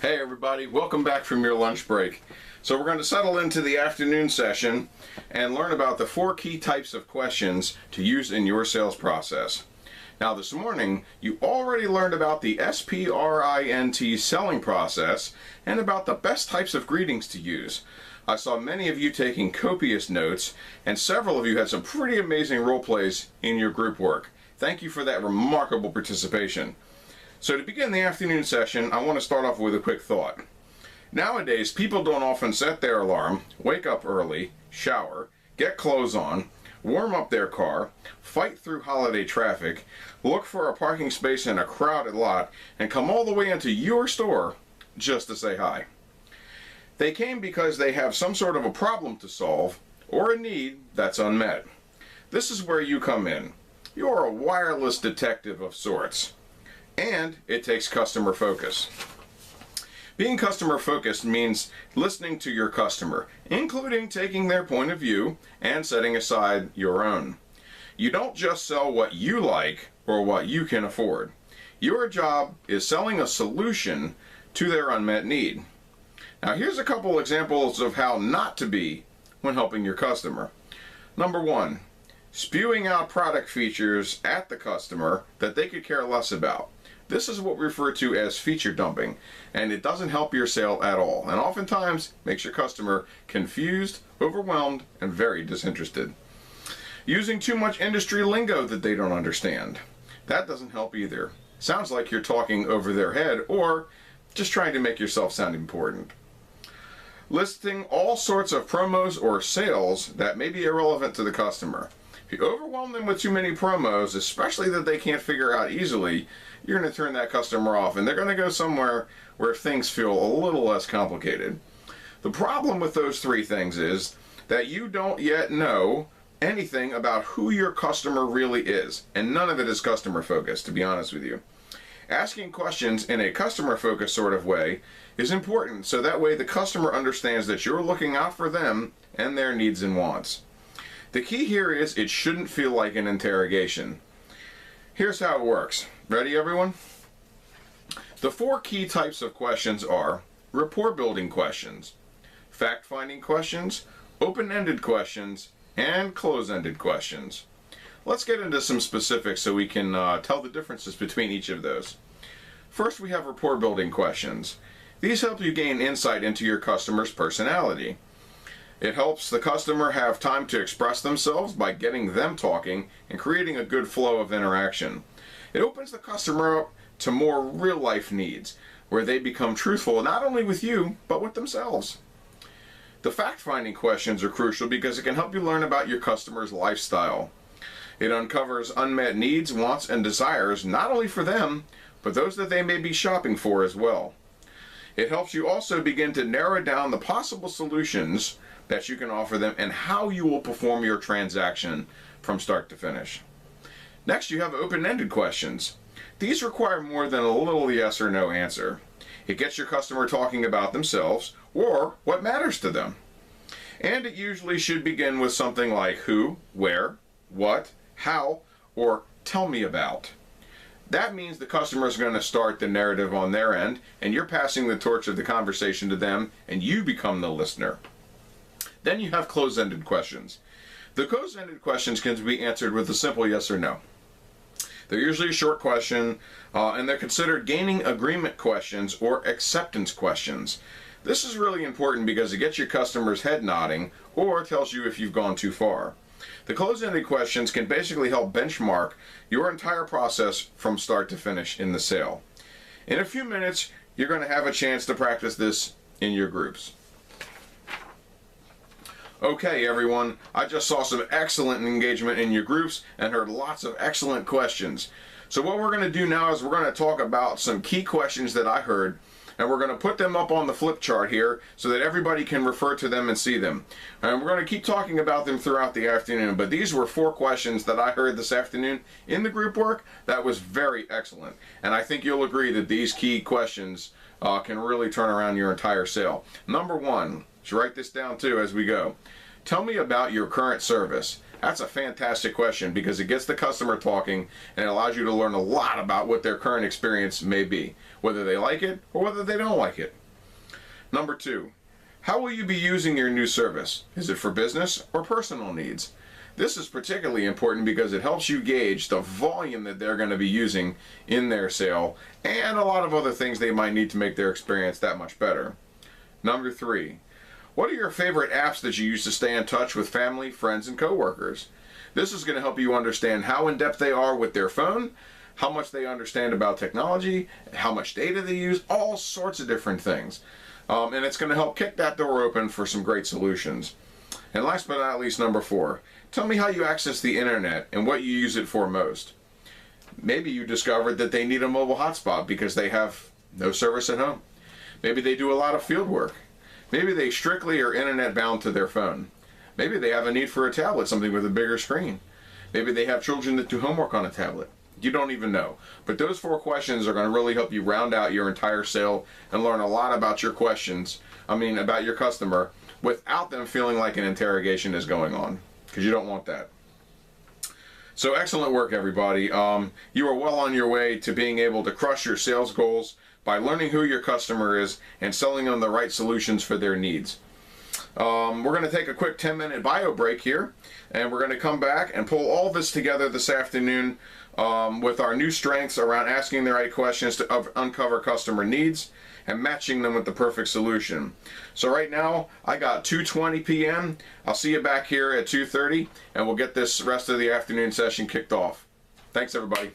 Hey everybody, welcome back from your lunch break. So we're going to settle into the afternoon session and learn about the 4 key types of questions to use in your sales process. Now this morning, you already learned about the S.P.R.I.N.T selling process and about the best types of greetings to use. I saw many of you taking copious notes, and several of you had some pretty amazing role plays in your group work. Thank you for that remarkable participation. So to begin the afternoon session, I want to start off with a quick thought. Nowadays, people don't often set their alarm, wake up early, shower, get clothes on, warm up their car, fight through holiday traffic, look for a parking space in a crowded lot, and come all the way into your store just to say hi. They came because they have some sort of a problem to solve or a need that's unmet. This is where you come in. You're a wireless detective of sorts. And it takes customer focus. Being customer focused means listening to your customer, including taking their point of view and setting aside your own. You don't just sell what you like or what you can afford. Your job is selling a solution to their unmet need. Now here's a couple examples of how not to be when helping your customer. Number 1, spewing out product features at the customer that they could care less about. This is what we refer to as feature dumping, and it doesn't help your sale at all, and oftentimes makes your customer confused, overwhelmed, and very disinterested. Using too much industry lingo that they don't understand. That doesn't help either. Sounds like you're talking over their head or just trying to make yourself sound important. Listing all sorts of promos or sales that may be irrelevant to the customer. If you overwhelm them with too many promos, especially that they can't figure out easily, you're going to turn that customer off, and they're going to go somewhere where things feel a little less complicated. The problem with those 3 things is that you don't yet know anything about who your customer really is, and none of it is customer focused, to be honest with you. Asking questions in a customer focused sort of way is important, so that way the customer understands that you're looking out for them and their needs and wants. The key here is it shouldn't feel like an interrogation. Here's how it works. Ready, everyone? The 4 key types of questions are rapport building questions, fact-finding questions, open-ended questions, and close-ended questions. Let's get into some specifics so we can tell the differences between each of those. First, we have rapport building questions. These help you gain insight into your customer's personality. It helps the customer have time to express themselves by getting them talking and creating a good flow of interaction. It opens the customer up to more real-life needs, where they become truthful not only with you, but with themselves. The fact-finding questions are crucial because it can help you learn about your customer's lifestyle. It uncovers unmet needs, wants, and desires, not only for them, but those that they may be shopping for as well. It helps you also begin to narrow down the possible solutions that you can offer them and how you will perform your transaction from start to finish. Next, you have open-ended questions. These require more than a little yes or no answer. It gets your customer talking about themselves or what matters to them. And it usually should begin with something like who, where, what, how, or tell me about. That means the customer is going to start the narrative on their end, and you're passing the torch of the conversation to them, and you become the listener. Then you have close-ended questions. The close-ended questions can be answered with a simple yes or no. They're usually a short question, and they're considered gaining agreement questions or acceptance questions. This is really important because it gets your customer's head nodding or tells you if you've gone too far. The close-ended questions can basically help benchmark your entire process from start to finish in the sale. In a few minutes, you're going to have a chance to practice this in your groups. Okay, everyone, I just saw some excellent engagement in your groups and heard lots of excellent questions. So what we're going to do now is we're going to talk about some key questions that I heard, and we're going to put them up on the flip chart here so that everybody can refer to them and see them. And we're going to keep talking about them throughout the afternoon, but these were 4 questions that I heard this afternoon in the group work that was very excellent. And I think you'll agree that these key questions can really turn around your entire sale. Number 1, let's write this down too as we go. Tell me about your current service. That's a fantastic question because it gets the customer talking and it allows you to learn a lot about what their current experience may be, whether they like it or whether they don't like it. Number 2, how will you be using your new service? Is it for business or personal needs? This is particularly important because it helps you gauge the volume that they're going to be using in their sale and a lot of other things they might need to make their experience that much better. Number 3, what are your favorite apps that you use to stay in touch with family, friends, and coworkers? This is going to help you understand how in-depth they are with their phone, how much they understand about technology, how much data they use, all sorts of different things. And it's going to help kick that door open for some great solutions. And last but not least, number 4, tell me how you access the internet and what you use it for most. Maybe you discovered that they need a mobile hotspot because they have no service at home. Maybe they do a lot of field work. Maybe they strictly are internet bound to their phone. Maybe they have a need for a tablet, something with a bigger screen. Maybe they have children that do homework on a tablet. You don't even know. But those 4 questions are going to really help you round out your entire sale and learn a lot about your about your customer without them feeling like an interrogation is going on, because you don't want that. So excellent work, everybody. You are well on your way to being able to crush your sales goals by learning who your customer is and selling them the right solutions for their needs. We're going to take a quick 10-minute bio break here, and we're going to come back and pull all this together this afternoon with our new strengths around asking the right questions to uncover customer needs and matching them with the perfect solution. So right now, I got 2:20 p.m. I'll see you back here at 2:30, and we'll get this rest of the afternoon session kicked off. Thanks, everybody.